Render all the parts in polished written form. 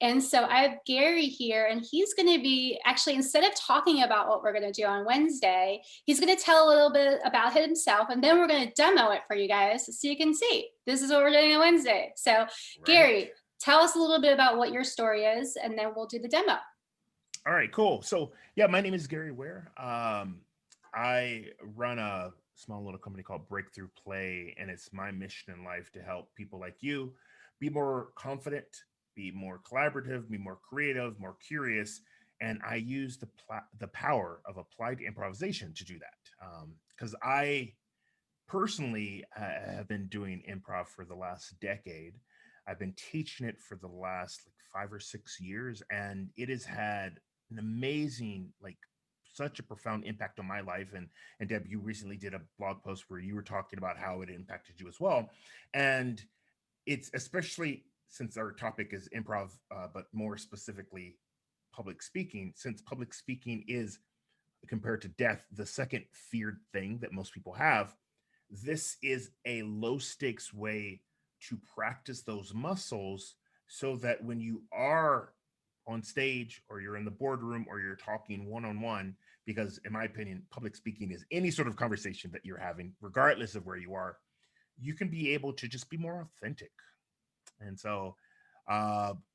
And so I have Gary here, and he's going to be actually, instead of talking about what we're going to do on Wednesday, he's going to tell a little bit about himself, and then we're going to demo it for you guys so you can see this is what we're doing on Wednesday. So, Right. Gary, tell us a little bit about what your story is, and then we'll do the demo. All right, cool. So, yeah, my name is Gary Ware. I run a small little company called Breakthrough Play, and it's my mission in life to help people like you be more confident, be more collaborative, be more creative, more curious. And I use the power of applied improvisation to do that. Because I personally have been doing improv for the last decade. I've been teaching it for the last like 5 or 6 years, and it has had an amazing, like, such a profound impact on my life. And Deb, you recently did a blog post where you were talking about how it impacted you as well. And it's especially since our topic is improv, but more specifically public speaking, since public speaking is, compared to death, the second feared thing that most people have. This is a low stakes way to practice those muscles so that when you are on stage or you're in the boardroom or you're talking one on one, because in my opinion, public speaking is any sort of conversation that you're having, regardless of where you are, you can be able to just be more authentic. And so,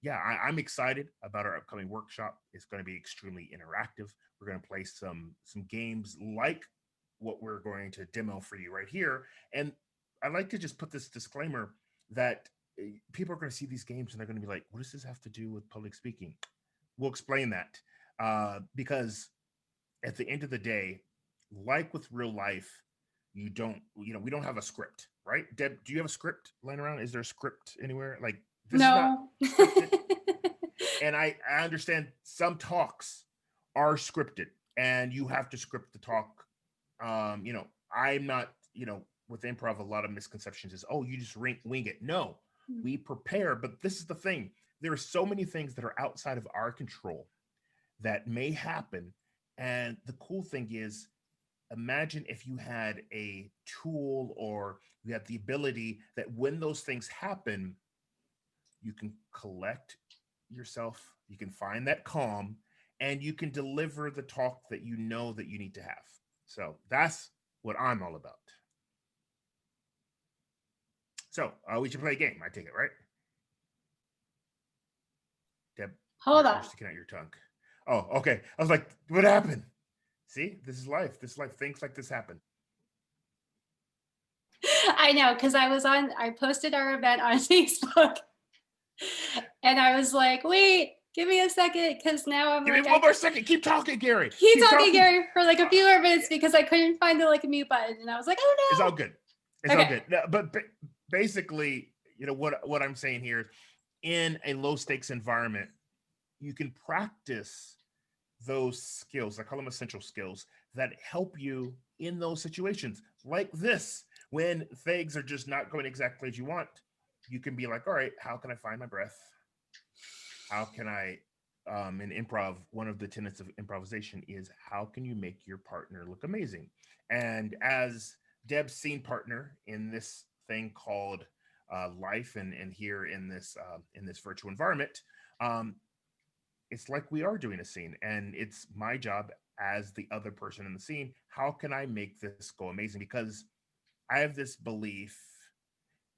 yeah, I'm excited about our upcoming workshop. It's going to be extremely interactive. We're going to play some games like what we're going to demo for you right here. And I like to just put this disclaimer that people are going to see these games and they're going to be like, "What does this have to do with public speaking?" We'll explain that because at the end of the day, like with real life, we don't have a script, right? Deb, do you have a script laying around? Is there a script anywhere? Like, this is not No. scripted. And I understand some talks are scripted and you have to script the talk. I'm not, with improv, a lot of misconceptions is, oh, you just wing it. No, we prepare. But this is the thing: there are so many things that are outside of our control that may happen. And the cool thing is, imagine if you had a tool or you have the ability that when those things happen, you can collect yourself, you can find that calm, and you can deliver the talk that you know that you need to have. So that's what I'm all about. So we should play a game. I take it, right? Deb, Hold you're on. sticking out your tongue. Oh, okay. I was like, what happened? See, this is life. This is life. Things like this happen. I know, because I posted our event on Facebook, and I was like, wait, give me a second, because now I'm Give me like, one I more second. Keep talking, Gary. keep Keep talking, talking. Gary, for like a Uh, few more minutes because I couldn't find the like a mute button, and I was like, it's all oh good. It's no. all Okay. good. No, but basically, what I'm saying here, in a low stakes environment, you can practice those skills. I call them essential skills that help you in those situations like this. When things are just not going exactly as you want, you can be like, all right, how can I find my breath? How can I, in improv, one of the tenets of improvisation is how can you make your partner look amazing? And as Deb's scene partner in this thing called life, and here in this virtual environment, um, it's like we are doing a scene, and it's my job as the other person in the scene. How can I make this go amazing? Because I have this belief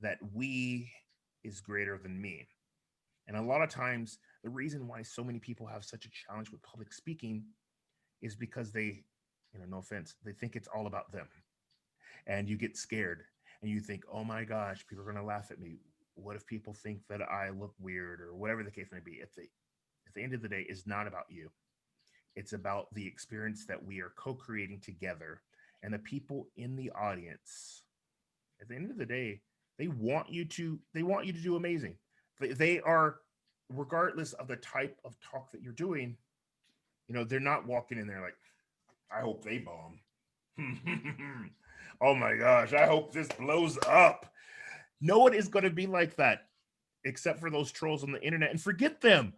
that we is greater than me. And a lot of times, the reason why so many people have such a challenge with public speaking is because they, no offense, they think it's all about them. And you get scared and you think, oh my gosh, people are going to laugh at me. What if people think that I look weird, or whatever the case may be? At the end of the day, it's not about you. It's about the experience that we are co-creating together, and the people in the audience. At the end of the day, they want you to do amazing. They are, regardless of the type of talk that you're doing, they're not walking in there like, I hope they bomb. Oh my gosh, I hope this blows up. No one is going to be like that except for those trolls on the internet, and forget them.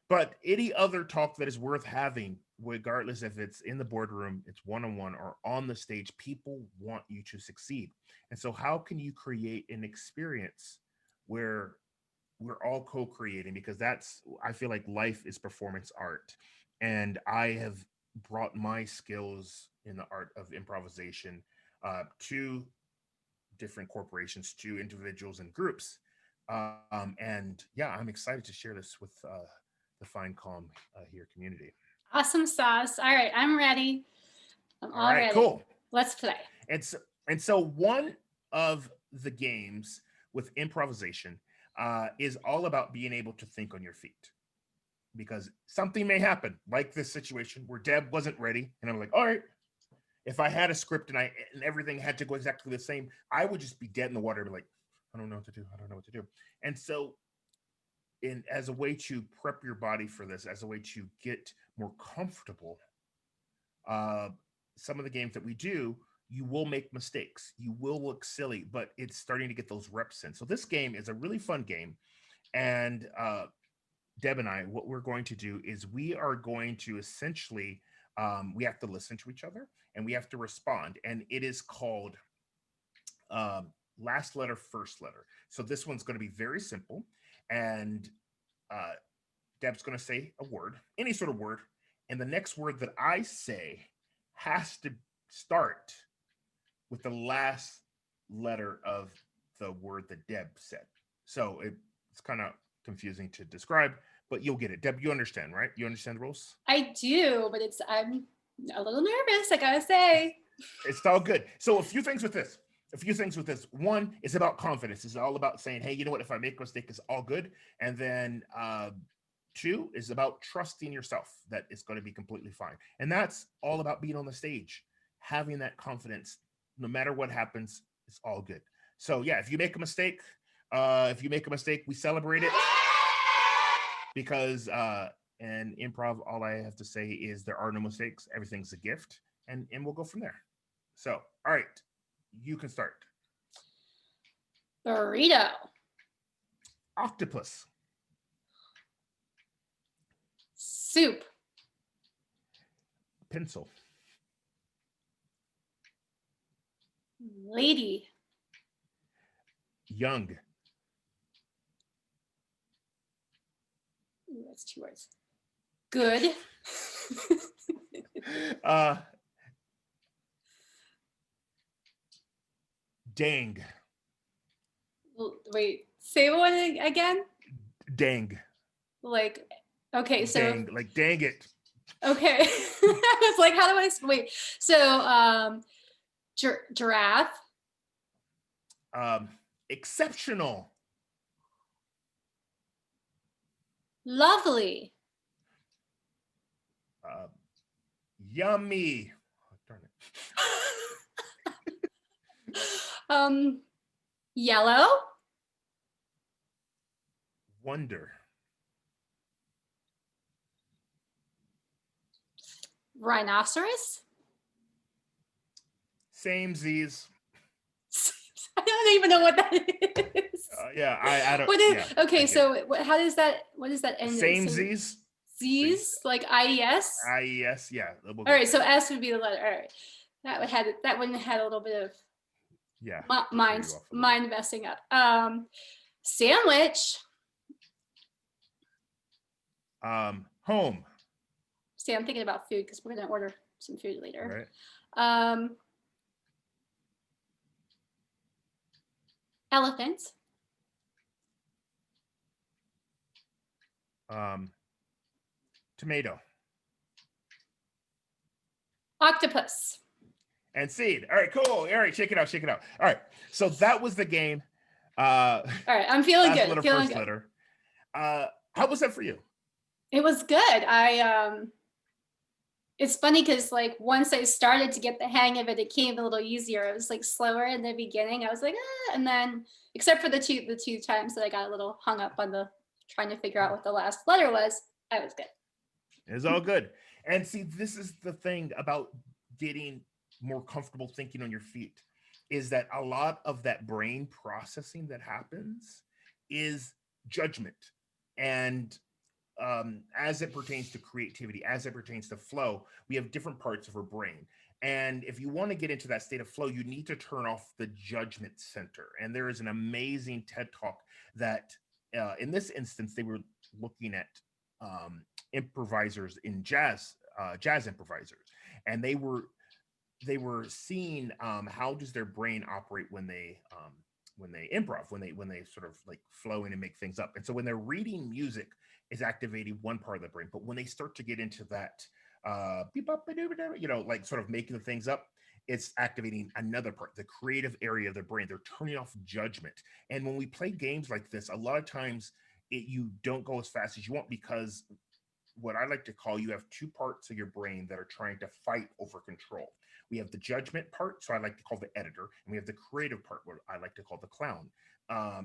But any other talk that is worth having, regardless if it's in the boardroom, it's one on one, or on the stage, people want you to succeed. And so, how can you create an experience where we're all co-creating, because that's, I feel like life is performance art. And I have brought my skills in the art of improvisation to different corporations, to individuals and groups. And yeah, I'm excited to share this with the fine, calm here community. Awesome sauce. All right, I'm ready. I'm All all right, ready. cool. Let's play. And so one of the games with improvisation is all about being able to think on your feet, because something may happen, like this situation where Deb wasn't ready, and I'm like, all right, if I had a script and everything had to go exactly the same, I would just be dead in the water, be like, I don't know what to do. I don't know what to do. And so, in as a way to prep your body for this, as a way to get more comfortable, uh, some of the games that we do, you will make mistakes. You will look silly, but it's starting to get those reps in. So this game is a really fun game, and Deb and I, what we're going to do is we are going to essentially, we have to listen to each other and we have to respond. And it is called last letter, first letter. So this one's going to be very simple. And uh, Deb's going to say a word, any sort of word. And the next word that I say has to start with the last letter of the word that Deb said. So it's kind of confusing to describe, but you'll get it. Deb, you understand, right? You understand the rules? I do, but I'm a little nervous, I gotta say. It's all good. So a few things with this. One is about confidence. It's all about saying, hey, you know what? If I make a mistake, it's all good. And then two is about trusting yourself that it's going to be completely fine. And that's all about being on the stage, having that confidence. No matter what happens, it's all good. So yeah, if you make a mistake, we celebrate it, because in improv, all I have to say is there are no mistakes. Everything's a gift, and we'll go from there. So, all right, you can start. Burrito. Octopus. Soup. Pencil. Lady. Young. Ooh, that's 2 words. Good. Dang. Wait, say one again. Dang. Like, okay, so Dang. Like, dang it. okay. I was like, how do I wait? So giraffe. Exceptional. Lovely. Yummy. Oh, darn it. Yellow. Wonder. Rhinoceros. Same Z's. I don't even know what that is. Yeah, I don't. What is, yeah, okay, so how does that? What does that end? Same Z's. Z's, like IES. IES, yeah. All right, so S would be the letter. All right, that one had a little bit of yeah mind messing up. Sandwich. Home. See, I'm thinking about food because we're gonna order some food later. Right. Elephant. Tomato. Octopus. And seed. All right, cool. All right, check it out. All right, so that was the game. All right, I'm feeling good. Letter, feeling first good. letter. How was that for you? It was good. It's funny because like once I started to get the hang of it, it came a little easier. It was like slower in the beginning. I was like, and then except for the two times that I got a little hung up on the trying to figure out what the last letter was, I was good. It's all good. And see, this is the thing about getting more comfortable thinking on your feet, is that a lot of that brain processing that happens is judgment. And as it pertains to creativity, as it pertains to flow, we have different parts of our brain. And if you want to get into that state of flow, you need to turn off the judgment center. And there is an amazing TED talk that In this instance, they were looking at improvisers in jazz improvisers, and they were seeing how does their brain operate when they improv, when they sort of like flow in and make things up. And so when they're reading music, is activating one part of the brain, but when they start to get into that like sort of making the things up, it's activating another part, the creative area of the brain. They're turning off judgment. And when we play games like this, a lot of times you don't go as fast as you want, because what I like to call, you have two parts of your brain that are trying to fight over control. We have the judgment part, so I like to call the editor, and we have the creative part, what I like to call the clown.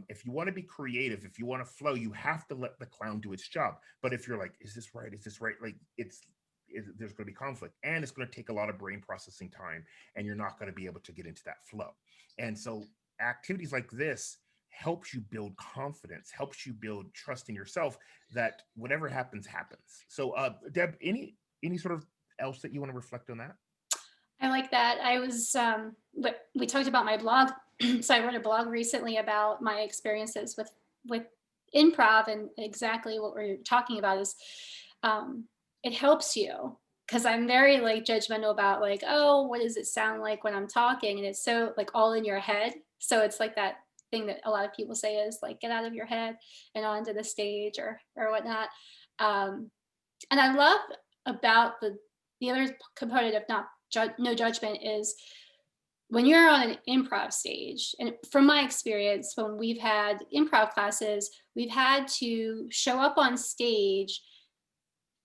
If you want to be creative, if you want to flow, you have to let the clown do its job. But if you're like, is this right? Is this right? Like there's going to be conflict, and it's going to take a lot of brain processing time, and you're not going to be able to get into that flow. And so activities like this helps you build confidence, helps you build trust in yourself, that whatever happens happens. So Deb, any sort of else that you want to reflect on that? I like that. But we talked about my blog. So I wrote a blog recently about my experiences with improv, and exactly what we're talking about is, um, it helps you, because I'm very like judgmental about like, oh, what does it sound like when I'm talking? And it's so like all in your head. So it's like that thing that a lot of people say is like, get out of your head and onto the stage or whatnot. Um, and I love about the other component of no judgment is when you're on an improv stage. And from my experience, when we've had improv classes, we've had to show up on stage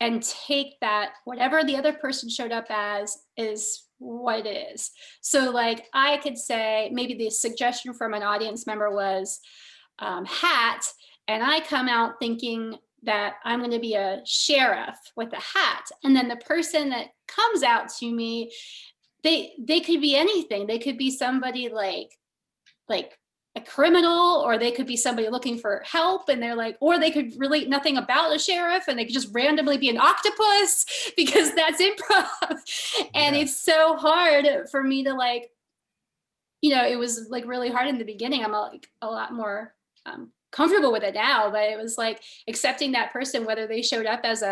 and take that whatever the other person showed up as is what it is. So like I could say maybe the suggestion from an audience member was hat, and I come out thinking that I'm going to be a sheriff with a hat, and then the person that comes out to me, they could be anything. They could be somebody like a criminal, or they could be somebody looking for help, and they're like, or they could relate nothing about a sheriff and they could just randomly be an octopus because that's improv. And Yeah. it's so hard for me to like, it was like really hard in the beginning. I'm like a lot more comfortable with it now, but it was like accepting that person, whether they showed up as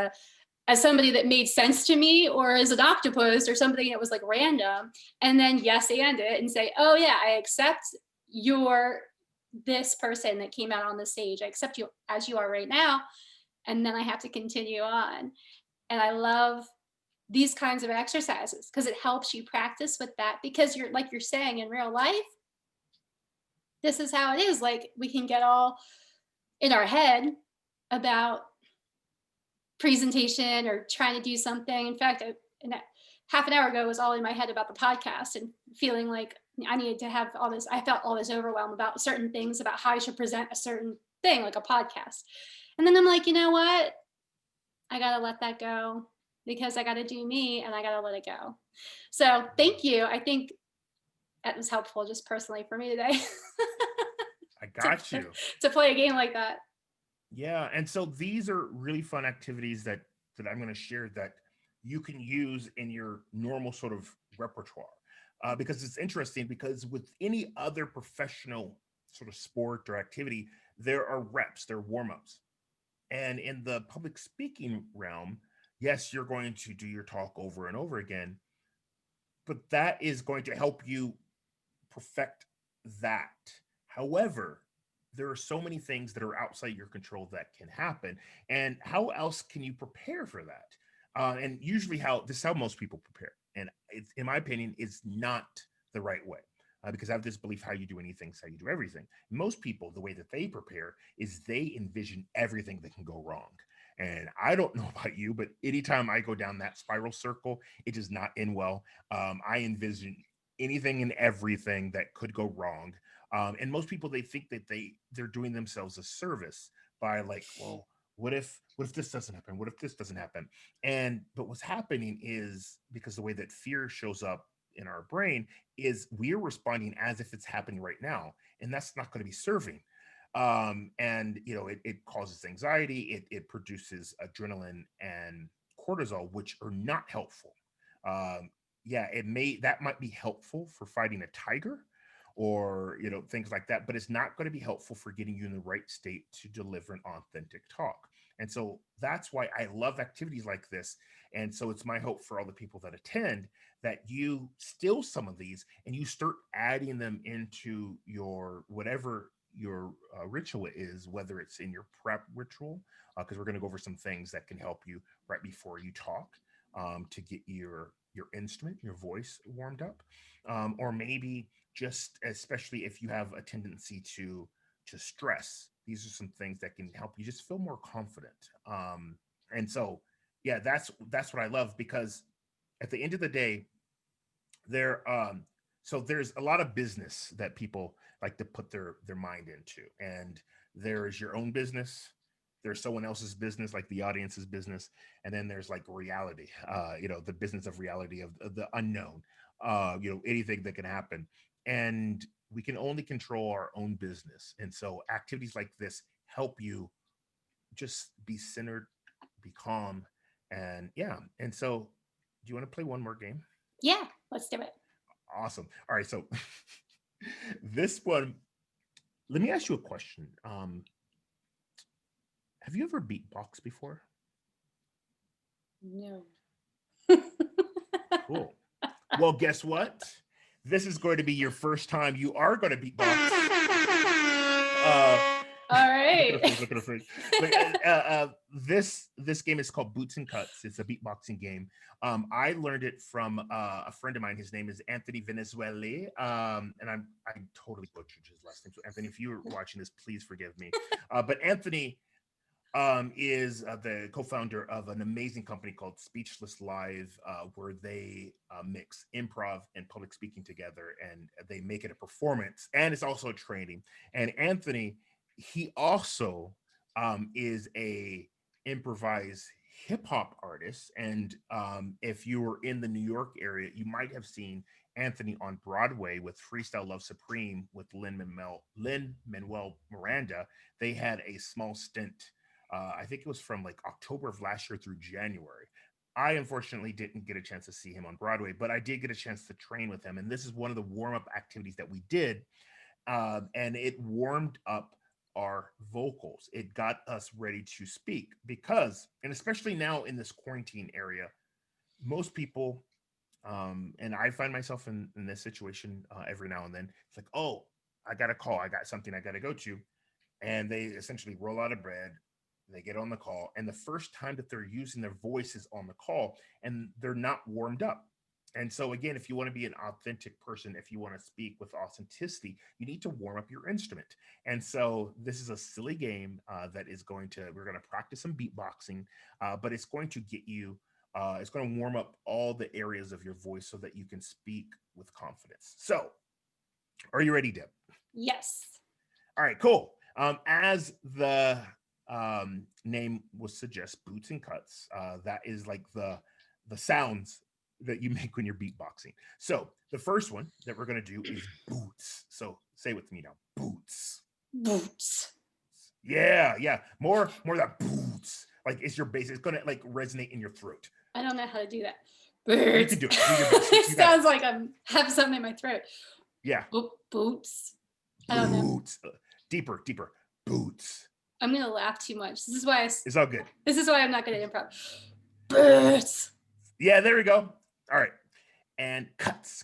somebody that made sense to me or as an octopus or something that was like random, and then yes and it and say, oh yeah, I accept you're this person that came out on the stage. I accept you as you are right now, and then I have to continue on. And I love these kinds of exercises because it helps you practice with that, because you're like you're saying in real life, this is how it is. Like we can get all in our head about presentation or trying to do something. In fact, half an hour ago was all in my head about the podcast and feeling like I needed to have all this. I felt all this overwhelm about certain things, about how I should present a certain thing, like a podcast. And then I'm like, you know what? I got to let that go, because I got to do me and I got to let it go. So thank you. I think that was helpful just personally for me today I to, got you. to play a game like that. Yeah, and so these are really fun activities that I'm going to share that you can use in your normal sort of repertoire. Because it's interesting, because with any other professional sort of sport or activity, there are reps, there are warm-ups. And in the public speaking realm, yes, you're going to do your talk over and over again, but that is going to help you perfect that. However, there are so many things that are outside your control that can happen. And how else can you prepare for that? And usually, how most people prepare, and it's, in my opinion, is not the right way. Because I have this belief: how you do anything is how you do everything. Most people, the way that they prepare is they envision everything that can go wrong. And I don't know about you, but anytime I go down that spiral circle, it does not end well. I envision anything and everything that could go wrong. And most people, they think that they're doing themselves a service by like, well, what if this doesn't happen? What if this doesn't happen? And but what's happening is, because the way that fear shows up in our brain is we're responding as if it's happening right now, and that's not going to be serving. And it causes anxiety. It produces adrenaline and cortisol, which are not helpful. um, yeah, that might be helpful for fighting a tiger, or, things like that. But it's not going to be helpful for getting you in the right state to deliver an authentic talk. And so that's why I love activities like this. And so it's my hope for all the people that attend that you steal some of these and you start adding them into your whatever your ritual is, whether it's in your prep ritual, because we're going to go over some things that can help you right before you talk, to get your instrument, your voice warmed up, or maybe just especially if you have a tendency to stress. These are some things that can help you just feel more confident. And so, yeah, that's what I love, because at the end of the day, there so there's a lot of business that people like to put their mind into, and there's your own business, there's someone else's business, like the audience's business, and then there's like reality, the business of reality, of the unknown, anything that can happen. And we can only control our own business, and so activities like this help you just be centered, be calm, and yeah. And so, do you want to play one more game? Yeah, let's do it. Awesome. All right, so this one, let me ask you a question. Have you ever beatboxed before? No. Cool. Well, guess what? This is going to be your first time you are going to beatbox. All right. Look at her face. This game is called Boots and Cuts. It's a beatboxing game. I learned it from a friend of mine. His name is Anthony Venezuela, and I totally butchered his last name. So Anthony, if you were watching this, please forgive me. But Anthony is the co-founder of an amazing company called Speechless Live, where they mix improv and public speaking together, and they make it a performance, and it's also a training. And Anthony, he also is a improvised hip hop artist. And if you were in the New York area, you might have seen Anthony on Broadway with Freestyle Love Supreme with Lin-Manuel Miranda. They had a small stint. I think it was from like October of last year through January. I unfortunately didn't get a chance to see him on Broadway, but I did get a chance to train with him. And this is one of the warm up activities that we did. And it warmed up our vocals. It got us ready to speak because, and especially now in this quarantine area, most people, and I find myself in this situation every now and then. It's like, oh, I got a call. I got something I got to go to. And they essentially roll out of bed. They get on the call, and the first time that they're using their voices on the call, and they're not warmed up. And so, again, if you want to be an authentic person, if you want to speak with authenticity, you need to warm up your instrument. And so, this is a silly game that is we're going to practice some beatboxing, but it's going to get you, it's going to warm up all the areas of your voice so that you can speak with confidence. So, are you ready, Deb? Yes. All right, cool. As the name will suggest, Boots and Cuts, that is like the sounds that you make when you're beatboxing. So the first one that we're going to do is boots. So say with me now, boots. Boots. Yeah, more that boots. Like it's your bass. It's going to like resonate in your throat. I don't know how to do that. Boots. You can do it. Do your best. It sounds like I have something in my throat. Yeah. Boots. I don't know. Boots. Deeper. Boots. I'm gonna laugh too much. This is why it's all good. This is why I'm not good at improv. Boots. Yeah, there we go. All right. And cuts.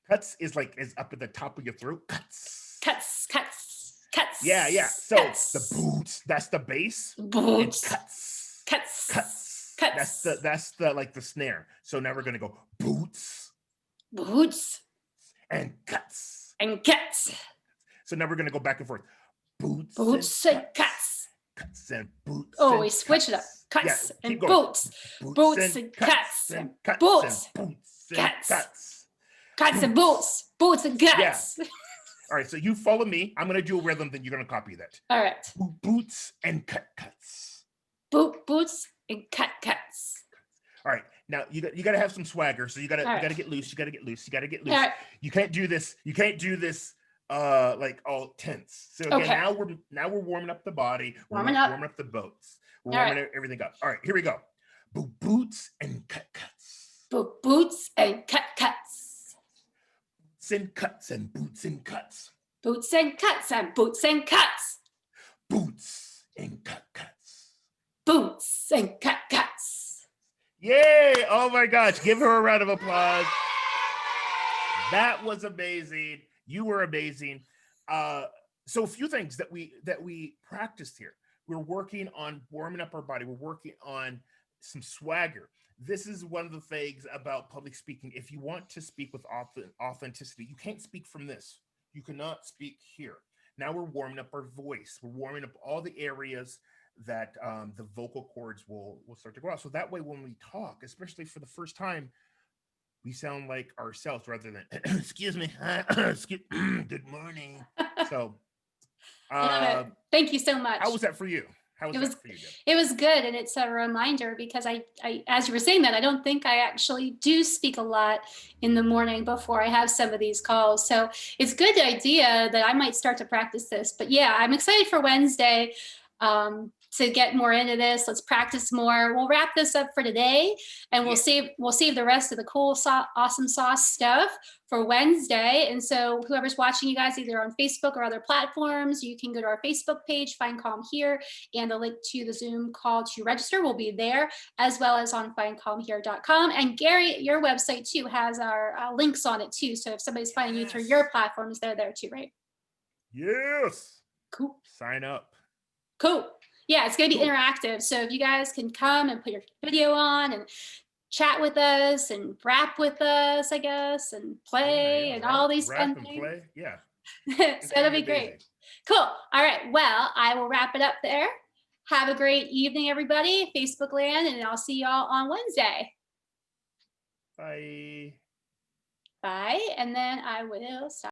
Cuts is up at the top of your throat. Cuts. Yeah. So cuts. The boots, that's the bass. Boots. And cuts. That's the like the snare. So now we're gonna go boots. And cuts. So now we're gonna go back and forth. Boots and cuts. Cuts and boots. Oh, we switch it up. Cuts and boots. Boots and cuts. And boots. Cuts. Cuts and boots. Boots and cuts. Yeah. All right, so you follow me. I'm gonna do a rhythm, then you're gonna copy that. All right. Boots and cuts. Boots and cuts. All right, now you got to have some swagger. So you got to get loose. You got to get loose. Right. You can't do this. Like all tense. So again, now we're warming up the body. Warming up the boats. We're warming everything up. All right, here we go. Boots and cuts. Boots and cuts. and cuts and boots and cuts. Boots and cuts and boots and cuts. Boots and cuts. Boots and cuts. Yay! Oh my gosh, give her a round of applause. That was amazing. You were amazing. So a few things that we practiced here. We're working on warming up our body. We're working on some swagger. This is one of the things about public speaking. If you want to speak with authenticity, you can't speak from this. You cannot speak here. Now we're warming up our voice. We're warming up all the areas that the vocal cords will start to go out. So that way, when we talk, especially for the first time, we sound like ourselves rather than excuse me, good morning. So Love it. Thank you so much. how was that for you? How was that for you, Deb? It was good, and it's a reminder because I, as you were saying that, I don't think I actually do speak a lot in the morning before I have some of these calls. So it's a good idea that I might start to practice this. But yeah, I'm excited for Wednesday to get more into this. Let's practice more. We'll wrap this up for today, and we'll save the rest of the cool, awesome sauce stuff for Wednesday. And so whoever's watching you guys, either on Facebook or other platforms, you can go to our Facebook page, Find Calm Here, and the link to the Zoom call to register will be there, as well as on findcalmhere.com. And Gary, your website too has our links on it too. So if somebody's finding you through your platforms, they're there too, right? Yes. Cool. Sign up. Cool. Yeah, it's going to be interactive. So if you guys can come and put your video on and chat with us and rap with us, I guess, and play and all these fun things. Play. Yeah. So it'll be great. Cool. All right. Well, I will wrap it up there. Have a great evening, everybody, Facebook land, and I'll see y'all on Wednesday. Bye. Bye. And then I will stop.